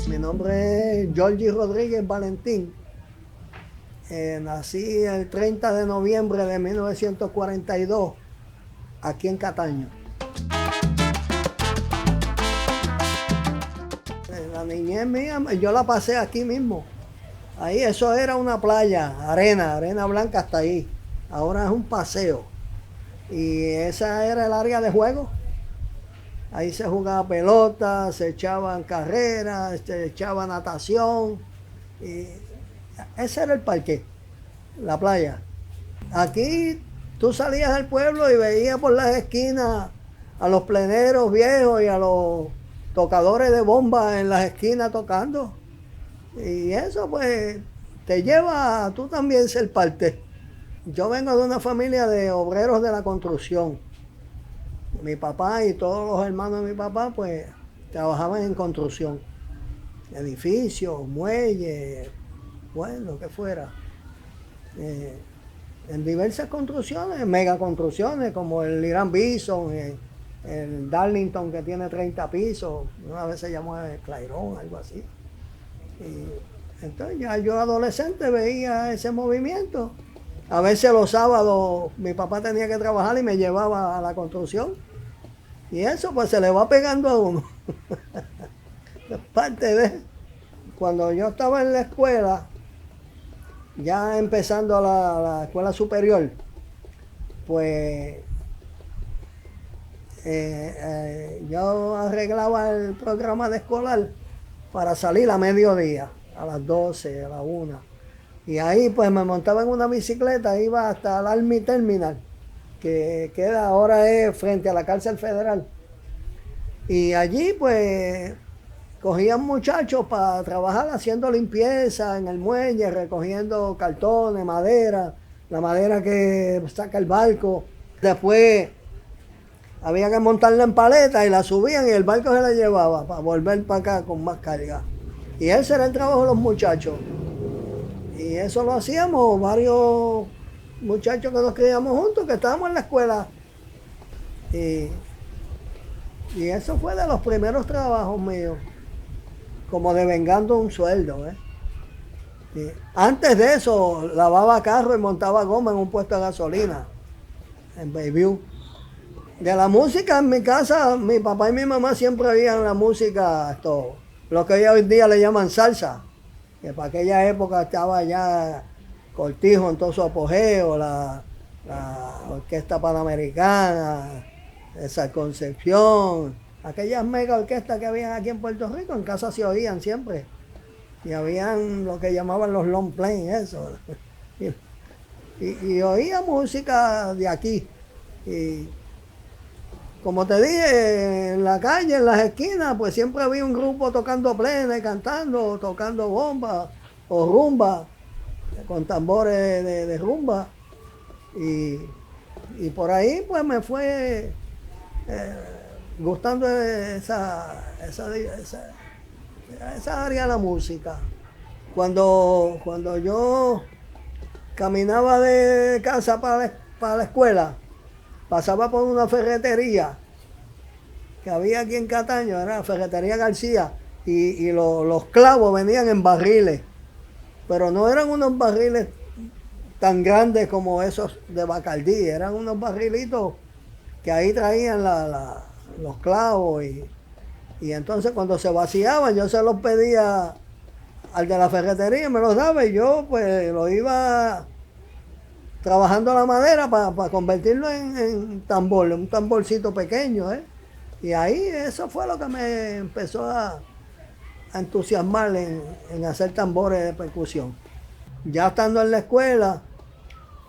Mi nombre es Georgie Rodríguez Valentín. Nací el 30 de noviembre de 1942 aquí en Cataño. La niñez mía yo la pasé aquí mismo. Ahí eso era una playa, arena blanca hasta ahí. Ahora es un paseo. Y esa era el área de juego. Ahí se jugaba pelota, se echaban carreras, se echaba natación. Y ese era el parque, la playa. Aquí tú salías del pueblo y veías por las esquinas a los pleneros viejos y a los tocadores de bomba en las esquinas tocando. Y eso pues te lleva a tú también ser parte. Yo vengo de una familia de obreros de la construcción. Mi papá y todos los hermanos de mi papá pues trabajaban en construcción. Edificios, muelles, bueno, lo que fuera. En diversas construcciones, megaconstrucciones como el Irán Bison, el Darlington que tiene 30 pisos, una vez se llamó el Clairón, algo así. Y entonces ya yo adolescente veía ese movimiento. A veces los sábados mi papá tenía que trabajar y me llevaba a la construcción. Y eso pues se le va pegando a uno. Es parte de... Cuando yo estaba en la escuela, ya empezando la escuela superior, pues yo arreglaba el programa de escolar para salir a mediodía, a las 12, a la 1. Y ahí pues me montaba en una bicicleta, iba hasta el Army Terminal, que queda ahora es frente a la cárcel federal. Y allí pues cogían muchachos para trabajar haciendo limpieza en el muelle, recogiendo cartones, madera, la madera que saca el barco. Después había que montarla en paleta y la subían y el barco se la llevaba para volver para acá con más carga. Y ese era el trabajo de los muchachos. Y eso lo hacíamos varios muchachos que nos criamos juntos, que estábamos en la escuela. Y eso fue de los primeros trabajos míos, como devengando un sueldo. Y antes de eso, lavaba carro y montaba goma en un puesto de gasolina, en Bayview. De la música en mi casa, mi papá y mi mamá siempre oían la música, lo que hoy día le llaman salsa, que para aquella época estaba ya Cortijo en todo su apogeo, la Orquesta Panamericana, esa Concepción, aquellas mega orquestas que habían aquí en Puerto Rico, en casa se oían siempre. Y habían lo que llamaban los long play, eso. Y oía música de aquí. Y como te dije, en la calle, en las esquinas, pues siempre había un grupo tocando plena y cantando, tocando bomba o rumba, con tambores de rumba. Y por ahí pues me fue gustando esa área de la música. Cuando yo caminaba de casa para la escuela, pasaba por una ferretería que había aquí en Cataño, era la Ferretería García, y los clavos venían en barriles, pero no eran unos barriles tan grandes como esos de Bacardí, eran unos barrilitos que ahí traían los clavos y entonces cuando se vaciaban yo se los pedía al de la ferretería, me los daba y yo pues lo iba trabajando la madera para convertirlo en tambor, un tamborcito pequeño, Y ahí eso fue lo que me empezó a entusiasmar en hacer tambores de percusión. Ya estando en la escuela,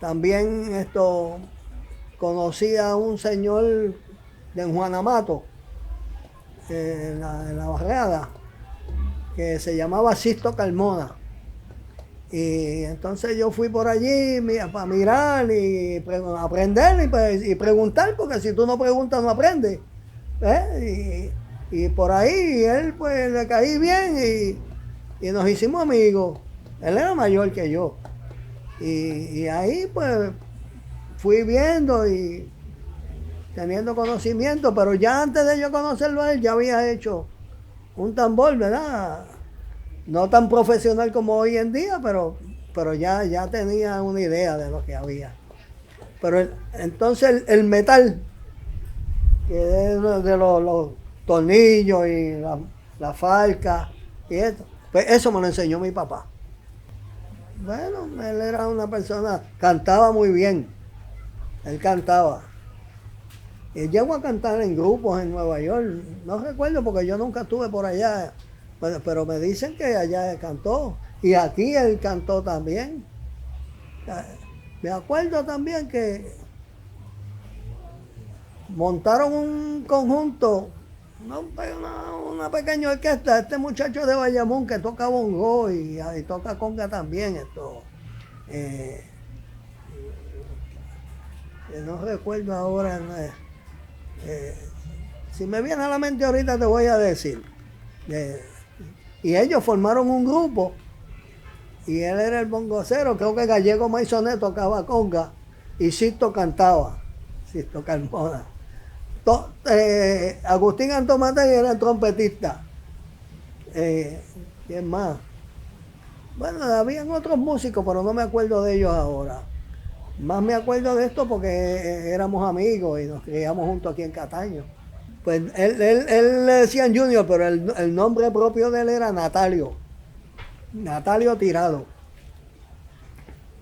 también conocí a un señor de Juanamato, en la barriada, que se llamaba Sisto Carmona. Y entonces yo fui por allí para mirar y aprender y preguntar, porque si tú no preguntas no aprendes. Y por ahí él pues le caí bien y nos hicimos amigos. Él era mayor que yo. Y ahí pues fui viendo y teniendo conocimiento, pero ya antes de yo conocerlo a él ya había hecho un tambor, ¿verdad? No tan profesional como hoy en día, pero ya tenía una idea de lo que había. Pero entonces el metal, que es de los tornillos y la falca y esto, pues eso me lo enseñó mi papá. Bueno, él era una persona, cantaba muy bien, él cantaba. Y llegó a cantar en grupos en Nueva York, no recuerdo porque yo nunca estuve por allá, pero me dicen que allá él cantó. Y aquí él cantó también. Me acuerdo también que montaron un conjunto, una pequeña orquesta, este muchacho de Bayamón que toca bongo y toca conga también, eh, no recuerdo ahora, eh, si me viene a la mente ahorita te voy a decir. Y ellos formaron un grupo y él era el bongocero, creo que Gallego Maisonet tocaba conga y Sisto cantaba, Sisto Carmona. Agustín Antomatay era el trompetista. ¿Quién más? Bueno, habían otros músicos, pero no me acuerdo de ellos ahora. Más me acuerdo de esto porque éramos amigos y nos criamos juntos aquí en Cataño. Pues él le decían Junior, pero el nombre propio de él era Natalio. Natalio Tirado.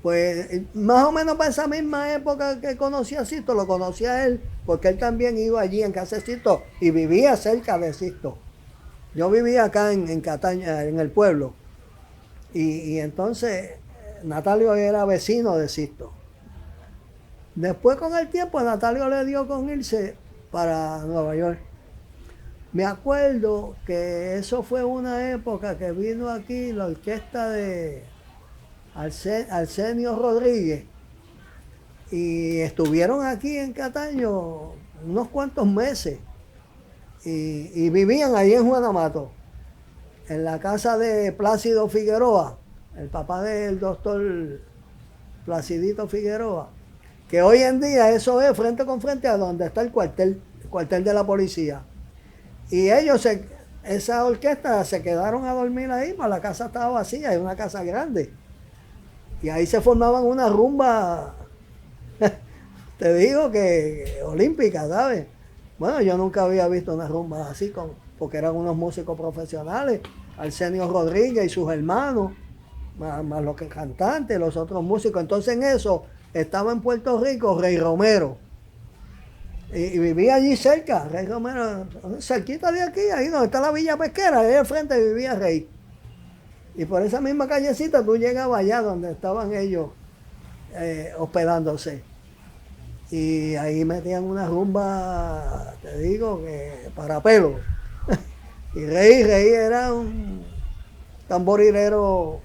Pues más o menos para esa misma época que conocí a Sisto, lo conocí a él, porque él también iba allí en casa de Sisto y vivía cerca de Sisto. Yo vivía acá en Cataña, en el pueblo. Y entonces Natalio era vecino de Sisto. Después con el tiempo Natalio le dio con irse para Nueva York. Me acuerdo que eso fue una época que vino aquí la orquesta de Arsenio Rodríguez y estuvieron aquí en Cataño unos cuantos meses y vivían ahí en Juanamato, en la casa de Plácido Figueroa, el papá del doctor Placidito Figueroa, que hoy en día eso es frente con frente a donde está el cuartel de la policía. Y ellos, esa orquesta, se quedaron a dormir ahí, pues la casa estaba vacía, es una casa grande. Y ahí se formaban una rumba, te digo que olímpica, ¿sabes? Bueno, yo nunca había visto una rumba así, porque eran unos músicos profesionales, Arsenio Rodríguez y sus hermanos, más los cantantes, los otros músicos. Entonces en eso estaba en Puerto Rico Rey Romero. Y vivía allí cerca, Rey Romero, cerquita de aquí, ahí donde está la Villa Pesquera, ahí al frente vivía Rey. Y por esa misma callecita tú llegabas allá donde estaban ellos hospedándose. Y ahí metían una rumba, te digo, que para pelo. Y Rey era un tamborilero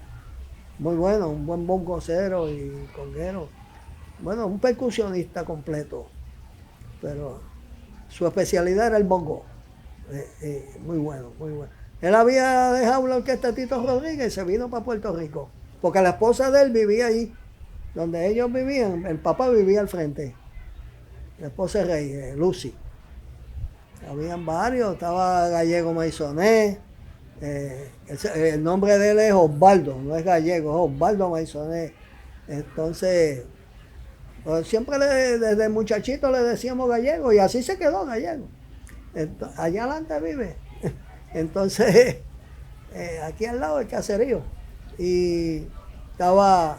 muy bueno, un buen bongocero y conguero. Bueno, un percusionista completo. Pero su especialidad era el bongo. Muy bueno, muy bueno. Él había dejado la orquesta Tito Rodríguez y se vino para Puerto Rico. Porque la esposa de él vivía allí, donde ellos vivían. El papá vivía al frente. La esposa de Rey, Lucy. Habían varios, estaba Gallego Maisonet. El nombre de él es Osvaldo, no es Gallego, es Osvaldo Maisonet. Entonces, pues siempre desde muchachito le decíamos Gallego y así se quedó Gallego. Allá adelante vive. Entonces, aquí al lado del caserío. Y estaba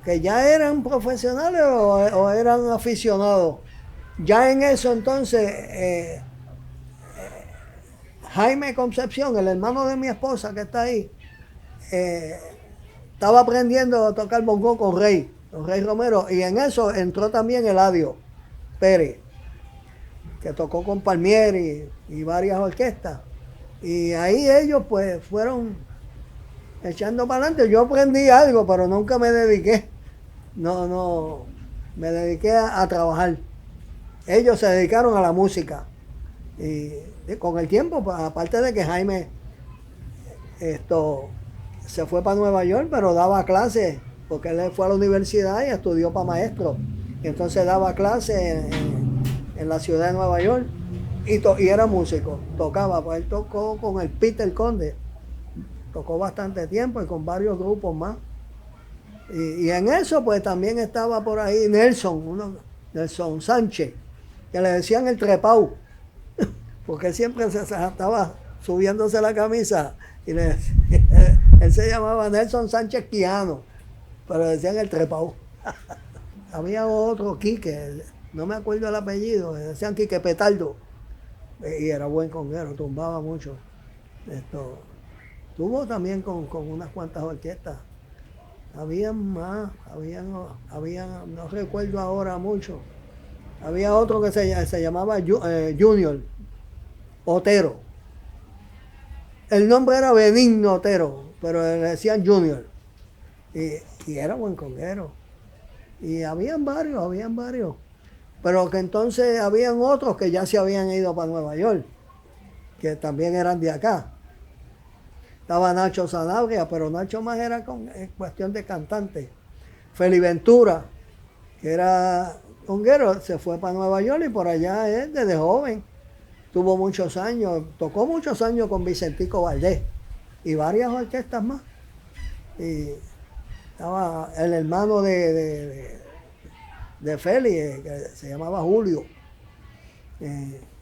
que ya eran profesionales o eran aficionados. Ya en eso entonces, Jaime Concepción, el hermano de mi esposa que está ahí, estaba aprendiendo a tocar bongo con Rey Romero, y en eso entró también Eladio Pérez, que tocó con Palmieri y varias orquestas. Y ahí ellos pues fueron echando para adelante. Yo aprendí algo, pero nunca me dediqué. No me dediqué a trabajar. Ellos se dedicaron a la música. Y con el tiempo, aparte de que Jaime se fue para Nueva York, pero daba clases, porque él fue a la universidad y estudió para maestro. Y entonces daba clases en la ciudad de Nueva York y era músico, tocaba, pues él tocó con el Peter Conde, tocó bastante tiempo y con varios grupos más. Y en eso pues también estaba por ahí Nelson Sánchez, que le decían el trepau, porque siempre se estaba subiéndose la camisa y él se llamaba Nelson Sánchez Quijano, pero le decían el trepau. Había otro Quique, no me acuerdo el apellido, le decían Quique Petardo, y era buen conguero, tumbaba mucho. Tuvo también con unas cuantas orquestas. Habían más, no recuerdo ahora mucho. Había otro que se llamaba Junior Otero. El nombre era Benigno Otero, pero le decían Junior. Y era buen conguero. Y habían varios. Pero que entonces habían otros que ya se habían ido para Nueva York, que también eran de acá. Estaba Nacho Sanabria, pero Nacho más era en cuestión de cantante. Feli Ventura, que era conguero, se fue para Nueva York y por allá él desde joven. Tuvo muchos años, tocó muchos años con Vicentico Valdés y varias orquestas más. Y estaba el hermano de Feli, que se llamaba Julio.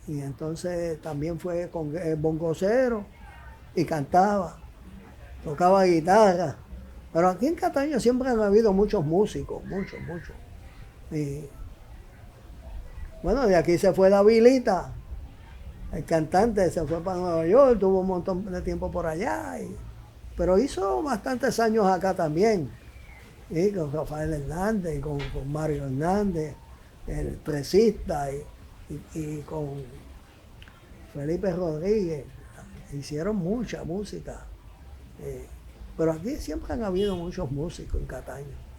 Y entonces también fue con bongocero y cantaba, tocaba guitarra. Pero aquí en Cataño siempre han habido muchos músicos, muchos. Y bueno, de aquí se fue Davilita, el cantante, se fue para Nueva York, tuvo un montón de tiempo por allá, pero hizo bastantes años acá también, y con Rafael Hernández, y con Mario Hernández, el presista, y con Felipe Rodríguez. Hicieron mucha música. Pero aquí siempre han habido muchos músicos en Cataño.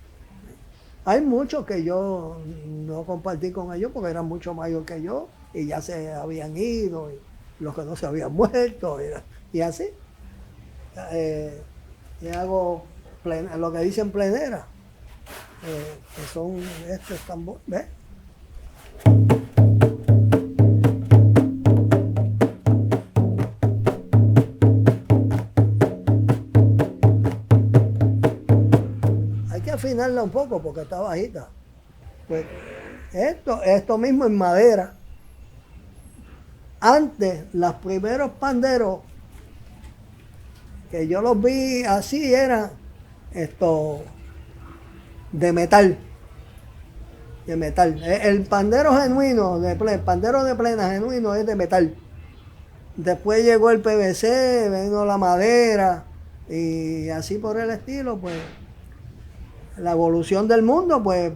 Hay muchos que yo no compartí con ellos porque eran mucho mayor que yo y ya se habían ido, y los que no se habían muerto, y así. Y hago lo que dicen plenera, que son estos tambores, ¿ves? Hay que afinarla un poco porque está bajita. Pues esto mismo en madera. Antes, los primeros panderos que yo los vi así eran de metal. De metal. El pandero genuino, el pandero de plena genuino es de metal. Después llegó el PVC, vino la madera y así por el estilo, pues la evolución del mundo, pues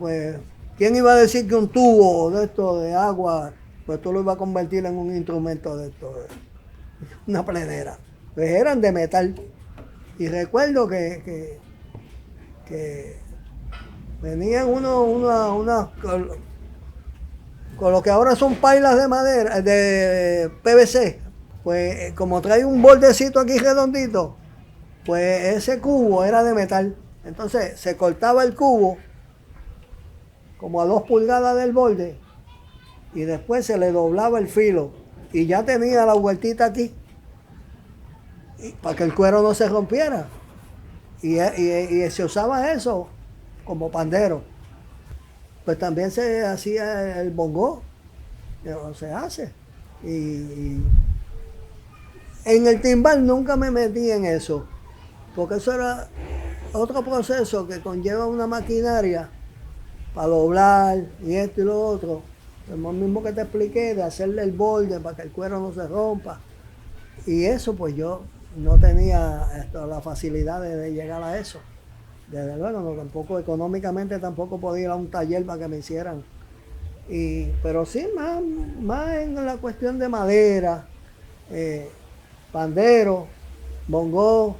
¿quién iba a decir que un tubo de esto de agua, pues tú lo ibas a convertir en un instrumento de esto, una plenera? Pues eran de metal. Y recuerdo que venían unos con lo que ahora son pailas de madera, de PVC, pues como trae un bordecito aquí redondito, pues ese cubo era de metal. Entonces se cortaba el cubo como a 2 pulgadas del borde y después se le doblaba el filo y ya tenía la vueltita aquí para que el cuero no se rompiera. Y se usaba eso como pandero. Pues también se hacía el bongó, o se hace. Y en el timbal nunca me metí en eso, porque eso era otro proceso que conlleva una maquinaria para doblar y esto y lo otro. Lo mismo que te expliqué, de hacerle el borde para que el cuero no se rompa. Y eso pues yo no tenía la facilidad de llegar a eso. Desde luego, no, tampoco económicamente tampoco podía ir a un taller para que me hicieran. Pero sí, más en la cuestión de madera, pandero, bongó,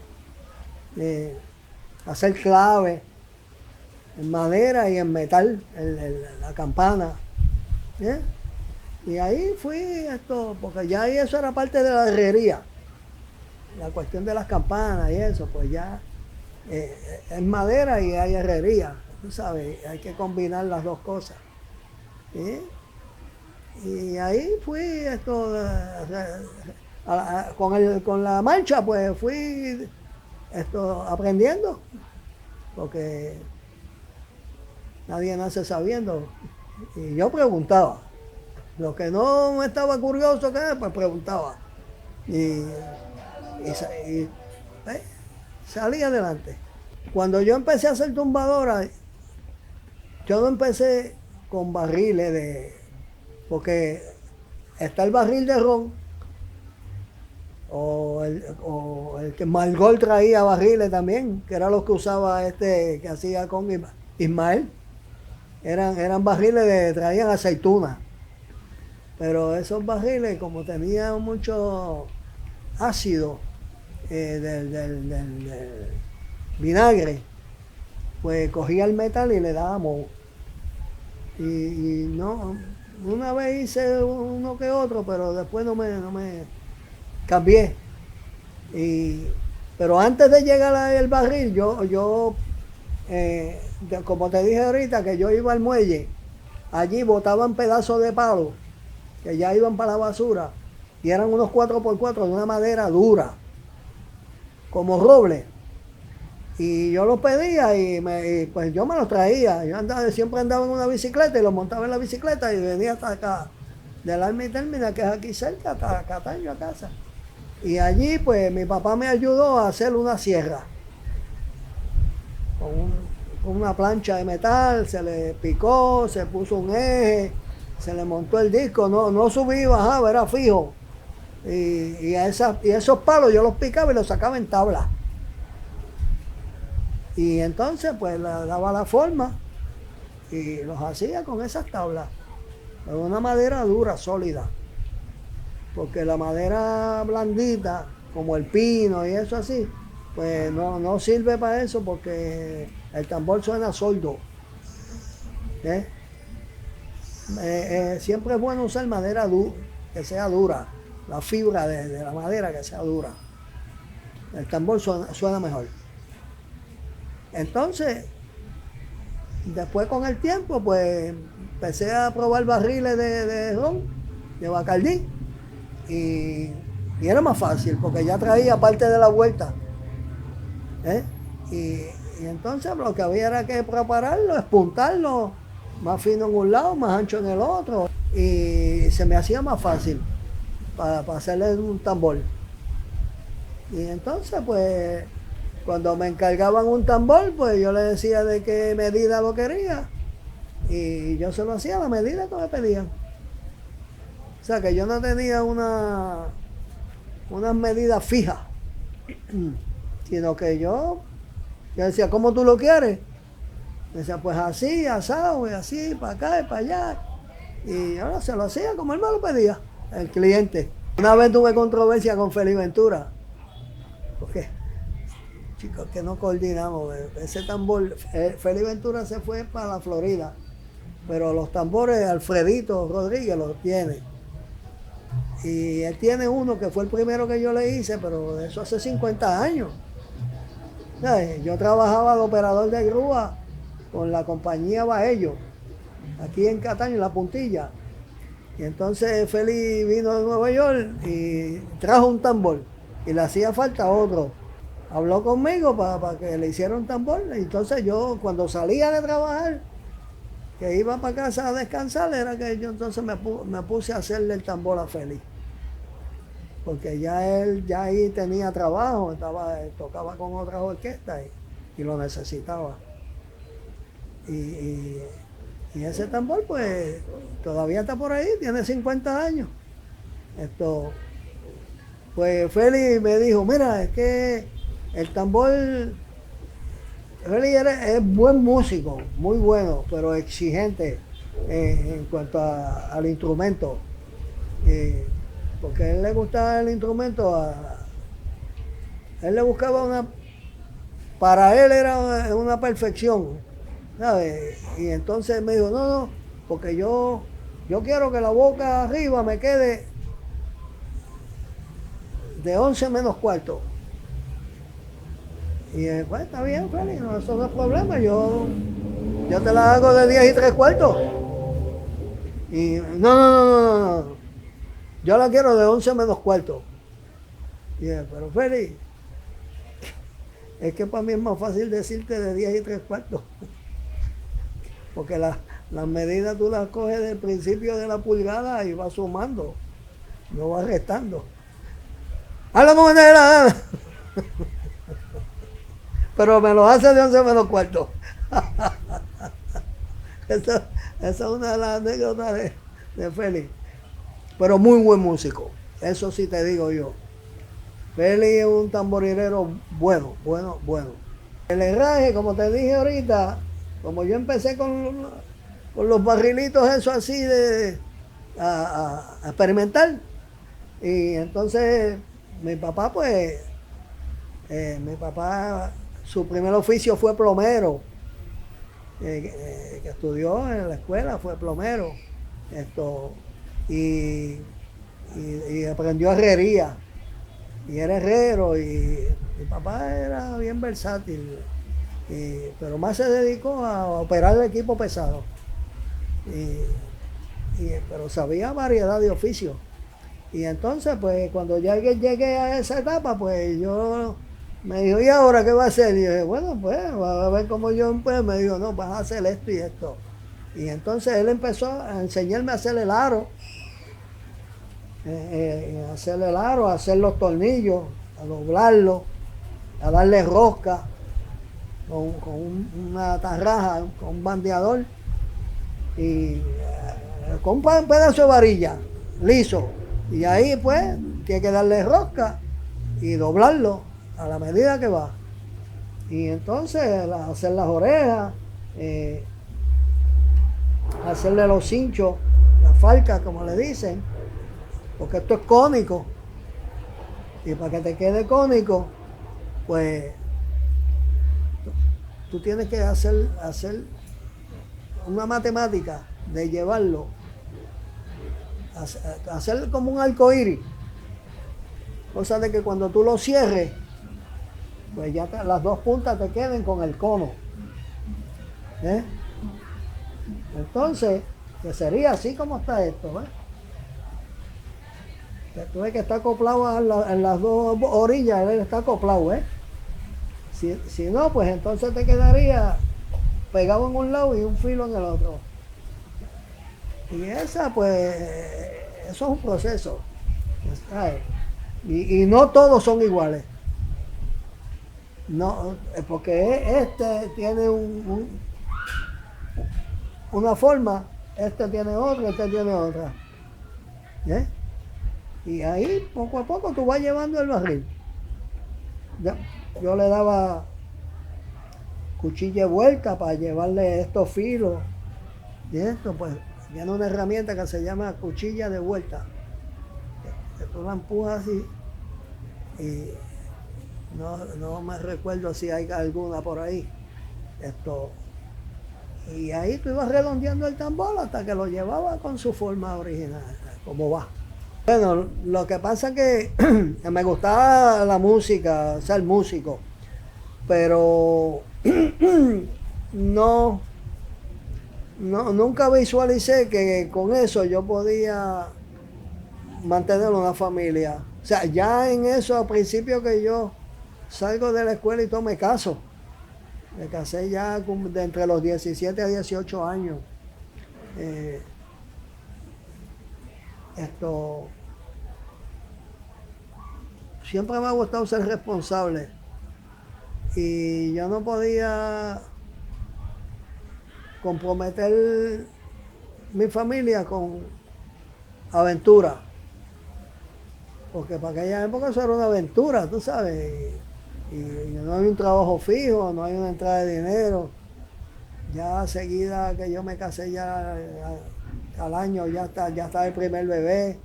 hacer clave, en madera y en metal, la campana. ¿Eh? Y ahí fui porque ya ahí eso era parte de la herrería. La cuestión de las campanas y eso, pues ya es madera y hay herrería. Tú sabes, hay que combinar las dos cosas. ¿Sí? Y ahí fui con la mancha, pues fui aprendiendo, porque nadie nace sabiendo. Y yo preguntaba. Lo que no me estaba curioso que pues preguntaba. Y salí adelante. Cuando yo empecé a hacer tumbadora, yo no empecé con barriles porque está el barril de ron, o el que Margol traía barriles también, que era lo que usaba que hacía con Ismael. Eran barriles traían aceitunas. Pero esos barriles, como tenían mucho ácido del vinagre, pues cogía el metal y le daba moho. Y no, una vez hice uno que otro, pero después no me cambié. Pero antes de llegar al barril, como te dije ahorita, que yo iba al muelle, allí botaban pedazos de palo que ya iban para la basura, y eran unos 4x4 de una madera dura, como roble. Y yo los pedía y pues yo me los traía. Yo siempre andaba en una bicicleta y los montaba en la bicicleta y venía hasta acá, del Army Terminal, que es aquí cerca, hasta Cataño a casa. Y allí pues mi papá me ayudó a hacer una sierra. Con una plancha de metal, se le picó, se puso un eje, se le montó el disco, no subí y bajaba, era fijo. Y esos palos yo los picaba y los sacaba en tabla. Y entonces pues le daba la forma y los hacía con esas tablas. Pero una madera dura, sólida. Porque la madera blandita, como el pino y eso así, pues no sirve para eso porque el tambor suena sordo. ¿Eh? Siempre es bueno usar madera que sea dura, la fibra de la madera que sea dura. El tambor suena mejor. Entonces, después con el tiempo, pues empecé a probar barriles de ron, de Bacardí, y era más fácil porque ya traía parte de la vuelta. ¿Eh? Y entonces lo que había era que prepararlo, espuntarlo, más fino en un lado, más ancho en el otro, y se me hacía más fácil para hacerle un tambor. Y entonces pues cuando me encargaban un tambor, pues yo le decía de qué medida lo quería y yo se lo hacía a la medida que me pedían. O sea que yo no tenía unas medidas fijas, sino que yo decía, ¿cómo tú lo quieres? Me decía, pues así, asado, y así, para acá y para allá. Y ahora se lo hacía como él me lo pedía, el cliente. Una vez tuve controversia con Feli Ventura, porque chicos que no coordinamos. Ese tambor, Feli Ventura se fue para la Florida, pero los tambores Alfredito Rodríguez los tiene. Y él tiene uno que fue el primero que yo le hice, pero eso hace 50 años. ¿Sabes? Yo trabajaba de operador de grúa con la compañía Baello, aquí en Cataño, en La Puntilla. Y entonces Feli vino de Nueva York y trajo un tambor y le hacía falta otro. Habló conmigo para que le hiciera un tambor. Y entonces yo, cuando salía de trabajar, que iba para casa a descansar, era que yo entonces me puse a hacerle el tambor a Feli. Porque él ahí tenía trabajo, tocaba con otras orquestas y lo necesitaba. Y ese tambor pues todavía está por ahí, tiene 50 años. Pues Feli me dijo, mira, es que el tambor, Feli es buen músico, muy bueno, pero exigente en cuanto al instrumento. Porque a él le gustaba el instrumento, él le buscaba para él era una perfección. ¿sabes? Y entonces me dijo, no, no, porque yo quiero que la boca arriba me quede de 11 menos cuarto. Y pues está bien, Félix, no, eso no es problema, yo te la hago de 10 y 3 cuartos. Y no, no, no, no, no, no. Yo la quiero de 11 menos cuarto. Y dije, pero Félix, es que para mí es más fácil decirte de 10 y 3 cuartos. Porque las medidas tú las coges del principio de la pulgada y vas sumando, no vas restando. ¡Habla como te dé la gana! Pero me lo hace de 11 menos cuarto. Esa es una de las anécdotas de Félix. Pero muy buen músico, eso sí te digo yo. Félix es un tamborilero bueno, bueno, bueno. El herraje, como te dije ahorita, como yo empecé con los barrilitos, eso así a experimentar. Y entonces mi papá, pues, mi papá, su primer oficio fue plomero. Que estudió en la escuela, fue plomero. Esto, y, y aprendió herrería. Y era herrero y mi papá era bien versátil. Pero más se dedicó a operar el equipo pesado. Pero sabía variedad de oficios. Y entonces, pues, cuando ya llegué a esa etapa, pues yo me dijo, ¿y ahora qué va a hacer? Y yo dije, bueno, pues, va a ver cómo yo, pues, me dijo, no, vas a hacer esto y esto. Y entonces él empezó a enseñarme a hacer el aro, a hacer los tornillos, a doblarlo, a darle rosca con una tarraja, con un bandeador y con un pedazo de varilla, liso. Y ahí pues tiene que darle rosca y doblarlo a la medida que va. Y entonces hacer las orejas, hacerle los cinchos, las falcas como le dicen, porque esto es cónico. Y para que te quede cónico, pues tú tienes que hacer una matemática de llevarlo, hacer como un arco iris. Cosa de que cuando tú lo cierres, pues ya las dos puntas te queden con el cono. ¿Eh? Entonces, que sería así como está esto, ¿eh? Que tú ves que está acoplado en las dos orillas, él está acoplado, ¿eh? Si no, pues entonces te quedaría pegado en un lado y un filo en el otro. Y esa, pues, eso es un proceso. ¿Sabes? Y no todos son iguales. No, porque este tiene una forma, este tiene otra, este tiene otra. ¿Eh? Y ahí poco a poco tú vas llevando el barril. Yo le daba cuchilla de vuelta para llevarle estos filos. Y esto, pues, tiene una herramienta que se llama cuchilla de vuelta. Que tú la empujas así y no me recuerdo si hay alguna por ahí. Y ahí tú ibas redondeando el tambor hasta que lo llevaba con su forma original, como va. Bueno, lo que pasa es que me gustaba la música, ser músico, pero nunca visualicé que con eso yo podía mantener una familia. O sea, ya en eso, al principio que yo salgo de la escuela y todo me caso. Me casé ya de entre los 17 a 18 años. Eh, Siempre me ha gustado ser responsable. Y yo no podía comprometer mi familia con aventura. Porque para aquella época eso era una aventura, tú sabes. Y no hay un trabajo fijo, no hay una entrada de dinero. Ya seguida que yo me casé ya al año ya está el primer bebé.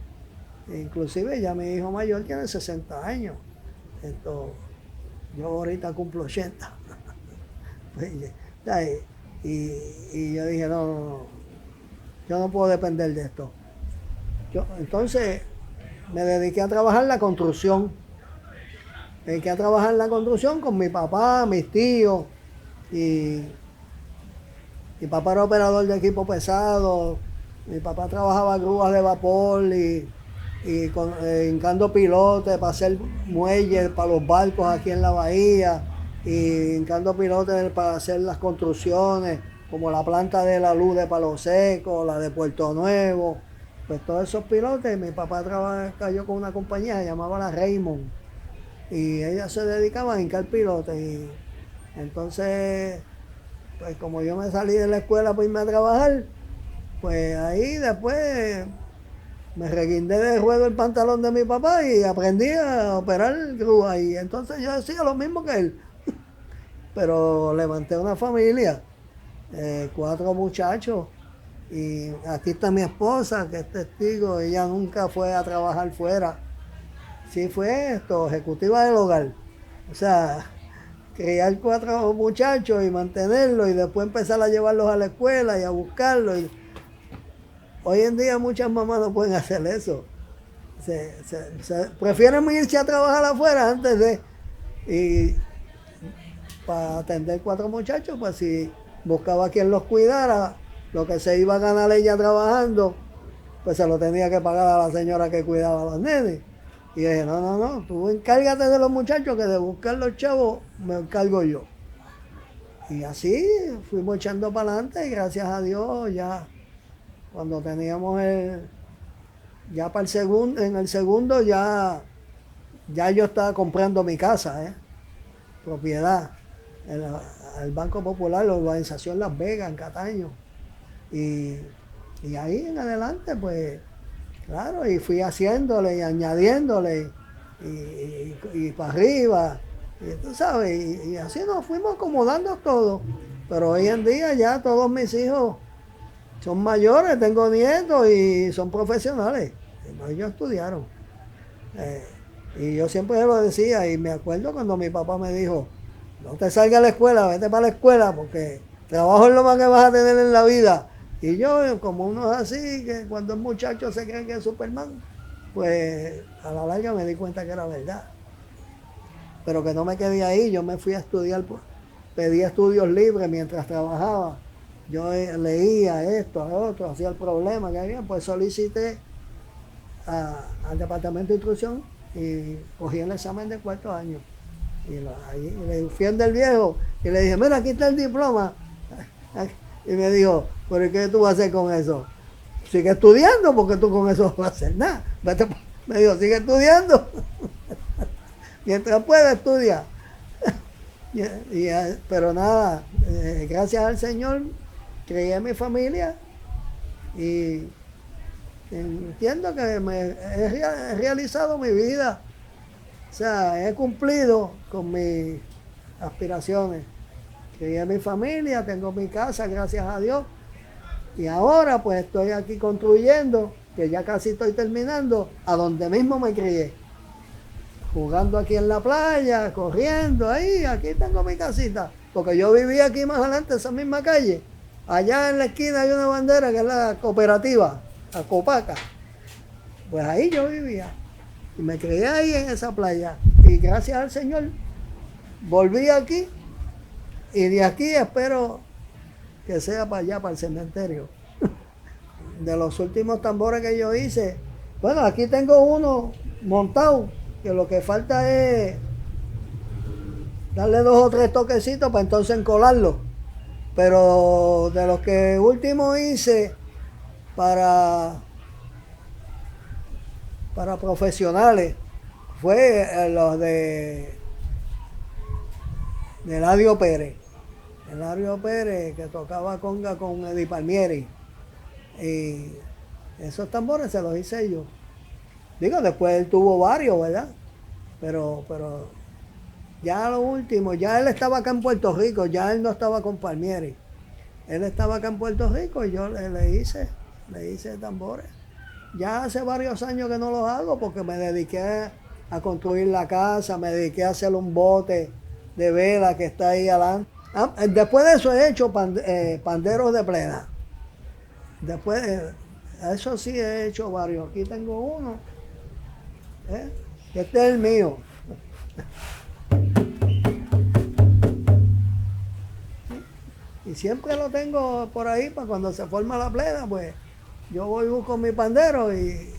Inclusive ya mi hijo mayor tiene 60 años. Yo ahorita cumplo 80. y yo dije, no, no, no, yo no puedo depender de esto. Entonces me dediqué a trabajar en la construcción. Me dediqué a trabajar en la construcción con mi papá, mis tíos, y mi papá era operador de equipo pesado, mi papá trabajaba grúas de vapor hincando pilotes para hacer muelles para los barcos aquí en la bahía, y hincando pilotes para hacer las construcciones, como la planta de la luz de Palo Seco, la de Puerto Nuevo. Pues todos esos pilotes, mi papá cayó con una compañía que se llamaba la Raymond, y ella se dedicaba a hincar pilotes. Y entonces, pues como yo me salí de la escuela para irme a trabajar, pues ahí después me reguindé de ruedo el pantalón de mi papá y aprendí a operar grúa. Y entonces yo hacía lo mismo que él, pero levanté una familia, 4 muchachos. Y aquí está mi esposa, que es testigo. Ella nunca fue a trabajar fuera. Sí fue ejecutiva del hogar. O sea, criar 4 muchachos y mantenerlos y después empezar a llevarlos a la escuela y a buscarlos. Hoy en día muchas mamás no pueden hacer eso. Prefieren irse a trabajar afuera antes de... Y para atender 4 muchachos, pues si buscaba quien los cuidara, lo que se iba a ganar ella trabajando, pues se lo tenía que pagar a la señora que cuidaba a los nenes. Y dije, no, no, no, tú encárgate de los muchachos, que de buscar los chavos me encargo yo. Y así fuimos echando para adelante, y gracias a Dios ya cuando teníamos ya para en el segundo ya yo estaba comprando mi casa, propiedad, el Banco Popular, la urbanización Las Vegas, en Cataño. Y ahí en adelante, pues, claro, y fui haciéndole y añadiéndole y para arriba, y tú sabes, y así nos fuimos acomodando todo. Pero hoy en día ya todos mis hijos son mayores, tengo nietos y son profesionales. Ellos estudiaron. Y yo siempre se lo decía, y me acuerdo cuando mi papá me dijo, no te salgas a la escuela, vete para la escuela, porque trabajo es lo más que vas a tener en la vida. Y yo, como uno es así, que cuando el muchacho se cree que es Superman, pues a la larga me di cuenta que era verdad. Pero que no me quedé ahí, yo me fui a estudiar, pedí estudios libres mientras trabajaba. Yo leía esto, otro, hacía el problema que había, pues solicité al departamento de instrucción y cogí el examen de 4º año. Y ahí le fui al viejo y le dije, mira, aquí está el diploma. Y me dijo, ¿pero qué tú vas a hacer con eso? Sigue estudiando, porque tú con eso no vas a hacer nada. Me dijo, sigue estudiando. Mientras pueda, estudia. Pero nada, gracias al Señor, creé mi familia y entiendo que he realizado mi vida. O sea, he cumplido con mis aspiraciones. Crié mi familia, tengo mi casa, gracias a Dios. Y ahora pues estoy aquí construyendo, que ya casi estoy terminando, a donde mismo me crié. Jugando aquí en la playa, corriendo, ahí, aquí tengo mi casita. Porque yo vivía aquí más adelante, esa misma calle. Allá en la esquina hay una bandera que es la cooperativa, la Copaca. Pues ahí yo vivía. Y me crié ahí en esa playa. Y gracias al Señor, volví aquí. Y de aquí espero que sea para allá, para el cementerio. De los últimos tambores que yo hice, bueno, aquí tengo uno montado, que lo que falta es darle 2 o 3 toquecitos para entonces encolarlo. Pero de los que último hice para profesionales fue los de Eladio Pérez. Eladio Pérez, que tocaba conga con Eddie Palmieri. Y esos tambores se los hice yo. Digo, después él tuvo varios, ¿verdad? Pero ya lo último, ya él estaba acá en Puerto Rico, ya él no estaba con Palmieri. Él estaba acá en Puerto Rico y yo le hice tambores. Ya hace varios años que no los hago porque me dediqué a construir la casa, me dediqué a hacer un bote de vela que está ahí adelante. Después de eso he hecho panderos de plena. Después, eso sí he hecho varios. Aquí tengo uno. Este es el mío. Y siempre lo tengo por ahí para cuando se forma la plena, pues yo voy y busco mi pandero y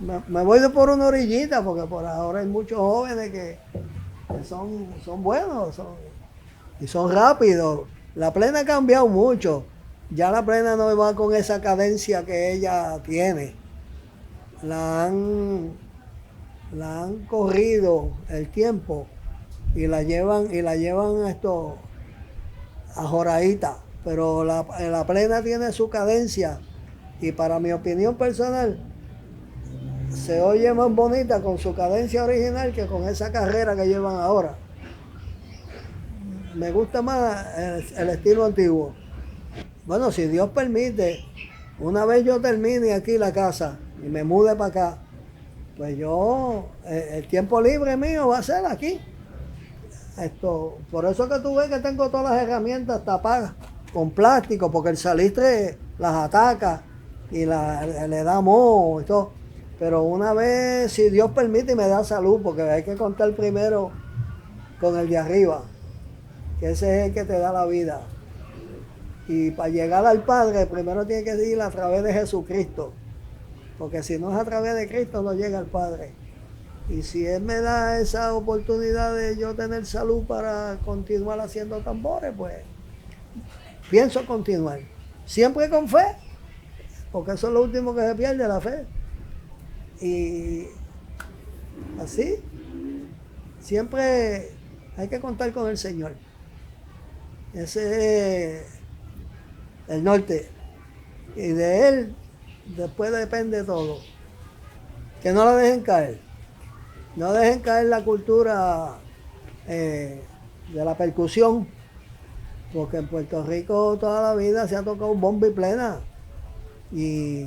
me voy de por una orillita, porque por ahora hay muchos jóvenes que son buenos y son rápidos. La plena ha cambiado mucho. Ya la plena no va con esa cadencia que ella tiene. La han corrido el tiempo y la llevan esto ajoradita. Pero la plena tiene su cadencia y para mi opinión personal se oye más bonita con su cadencia original que con esa carrera que llevan ahora. Me gusta más el estilo antiguo. Bueno, si Dios permite, una vez yo termine aquí la casa y me mude para acá, pues yo, el tiempo libre mío va a ser aquí. Por eso que tú ves que tengo todas las herramientas tapadas con plástico, porque el salistre las ataca y le da moho y todo. Pero una vez, si Dios permite y me da salud, porque hay que contar primero con el de arriba, que ese es el que te da la vida. Y para llegar al Padre, primero tiene que ir a través de Jesucristo. Porque si no es a través de Cristo, no llega al Padre. Y si Él me da esa oportunidad de yo tener salud para continuar haciendo tambores, pues pienso continuar. Siempre con fe, porque eso es lo último que se pierde, la fe. Y así, siempre hay que contar con el Señor. Ese es el norte. Y de Él después depende todo. Que no la dejen caer. No dejen caer la cultura de la percusión. Porque en Puerto Rico toda la vida se ha tocado bomba y plena. Y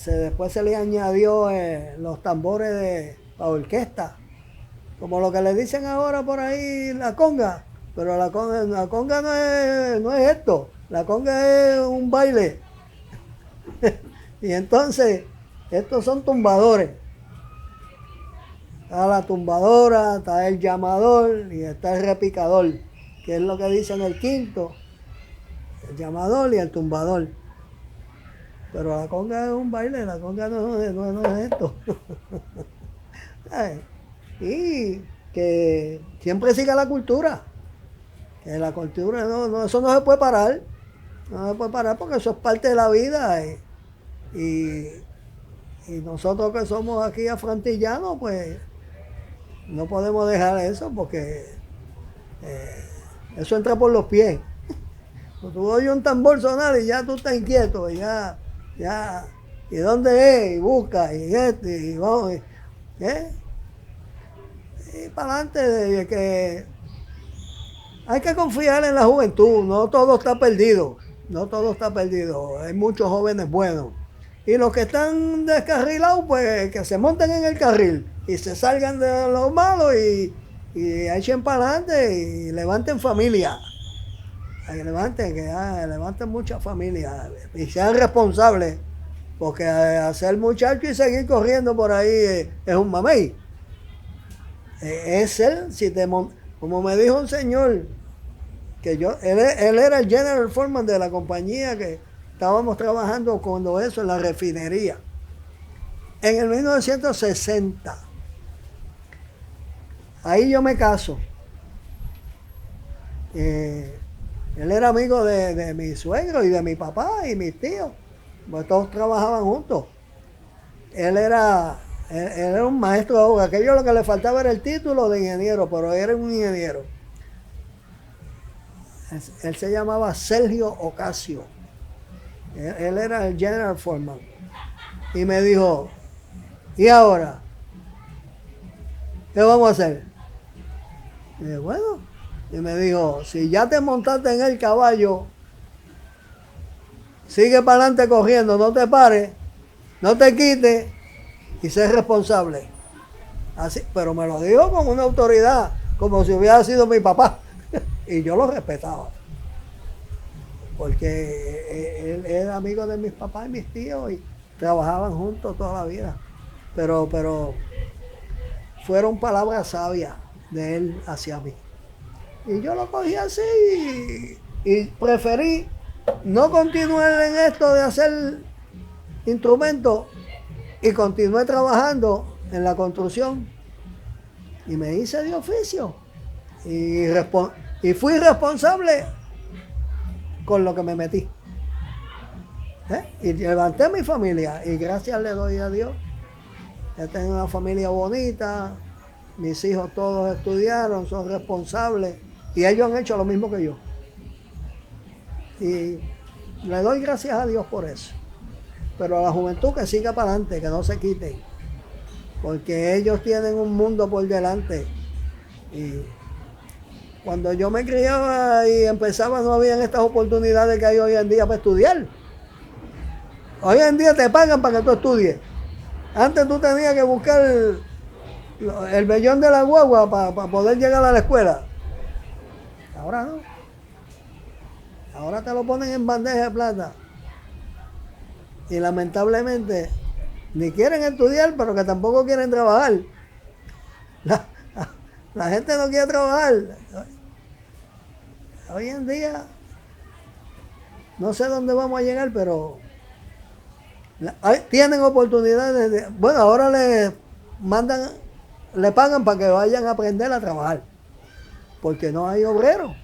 después se le añadió los tambores para orquesta. Como lo que le dicen ahora por ahí la conga. Pero la conga no es esto. La conga es un baile. Y entonces, estos son tumbadores. Está la tumbadora, está el llamador y está el repicador, que es lo que dicen el quinto. El llamador y el tumbador. Pero la conga es un baile, la conga no es esto. Y que siempre siga la cultura. Que la cultura, eso no se puede parar. No se puede parar porque eso es parte de la vida. Y nosotros que somos aquí afrantillanos, pues no podemos dejar eso porque eso entra por los pies. Tú oyes un tambor sonar y ya tú estás inquieto, y ya, ¿y dónde es? Y busca, y vamos, y para adelante, de que hay que confiar en la juventud, no todo está perdido, hay muchos jóvenes buenos. Y los que están descarrilados, pues que se monten en el carril y se salgan de los malos y echen para adelante y levanten familia. Que levanten muchas familias y sean responsables, porque hacer muchacho y seguir corriendo por ahí es un mamey. Es él, como me dijo un señor, que él era el general foreman de la compañía que estábamos trabajando cuando eso en la refinería. En el 1960. Ahí yo me caso. Él era amigo de mi suegro y de mi papá y mis tíos. Pues todos trabajaban juntos. Él era un maestro de obra. Aquello lo que le faltaba era el título de ingeniero, pero era un ingeniero. Él se llamaba Sergio Ocasio. Él era el general foreman. Y me dijo, ¿y ahora? ¿Qué vamos a hacer? Y dije, bueno. Y me dijo, si ya te montaste en el caballo, sigue para adelante corriendo, no te pares, no te quites y sé responsable. Así, pero me lo dijo con una autoridad, como si hubiera sido mi papá. Y yo lo respetaba, porque él era amigo de mis papás y mis tíos y trabajaban juntos toda la vida. Pero fueron palabras sabias de él hacia mí. Y yo lo cogí así y preferí no continuar en esto de hacer instrumentos y continué trabajando en la construcción y me hice de oficio y fui responsable con lo que me metí. Y levanté mi familia y gracias le doy a Dios. Ya tengo una familia bonita, mis hijos todos estudiaron, son responsables y ellos han hecho lo mismo que yo. Y le doy gracias a Dios por eso. Pero a la juventud que siga para adelante, que no se quiten, porque ellos tienen un mundo por delante. Y cuando yo me criaba y empezaba no habían estas oportunidades que hay hoy en día para estudiar. Hoy en día te pagan para que tú estudies. Antes tú tenías que buscar el vellón de la guagua para poder llegar a la escuela. Ahora no. Ahora te lo ponen en bandeja de plata. Y lamentablemente ni quieren estudiar, pero que tampoco quieren trabajar. La gente no quiere trabajar. Hoy en día no sé dónde vamos a llegar, pero tienen oportunidades bueno, ahora le pagan para que vayan a aprender a trabajar, porque no hay obreros.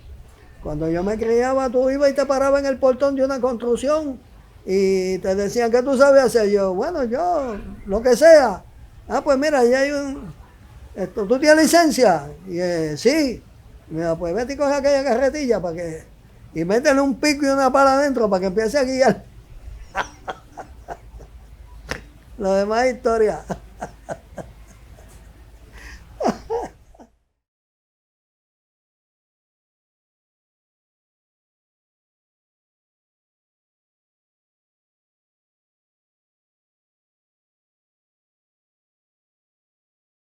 Cuando yo me criaba, tú ibas y te parabas en el portón de una construcción y te decían, ¿qué tú sabes hacer? Yo, bueno, yo, lo que sea. Ah, pues mira, ya hay ¿tú tienes licencia? Y sí. Mira, pues vete y coge aquella carretilla y métele un pico y una pala adentro para que empiece a guiar. Lo demás es historia.